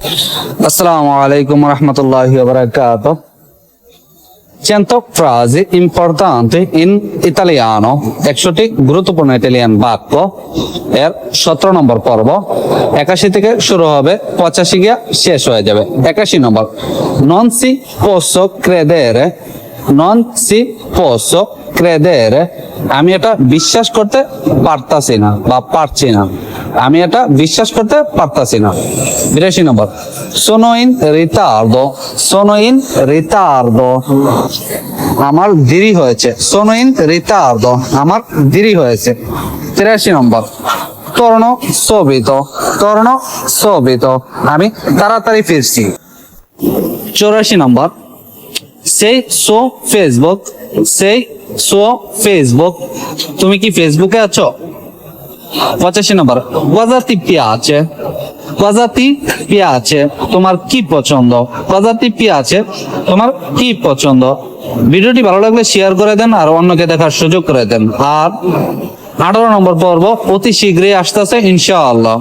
Assalamu alaikum warahmatullahi wabarakatuh. 100 frasi importanti in italiano, 100টি গুরুত্বপূর্ণ Italian বাক্য এর 17 নম্বর পর্ব। 81 থেকে শুরু হবে, 85 গিয়ে শেষ হয়ে যাবে। 81 নম্বর, non si posso credere, non si posso credere, আমি এটা বিশ্বাস করতে পারতাছি না বা পারছি না, আমি এটা বিশ্বাস করতে পারতাছি না। 82 নম্বর, sono in ritardo, sono in ritardo, আমার দেরি হয়েছে, sono in ritardo, আমার দেরি হয়েছে। 83 নম্বর, torno subito, torno subito, আমি তাড়াতাড়ি ফিরছি। 84 নম্বর, sei su Facebook, sei su Facebook, তুমি কি ফেসবুকে আছো? 85 নম্বর, cosa ti piace, cosa ti piace, তোমার কি পছন্দ, cosa ti piace, তোমার কি পছন্দ। ভিডিওটি ভালো লাগলে শেয়ার করে দেন আর অন্যকে দেখার সুযোগ করে দেন। আর 18 নম্বর পর্ব অতি শীঘ্রই আসতেছে ইনশাআল্লাহ।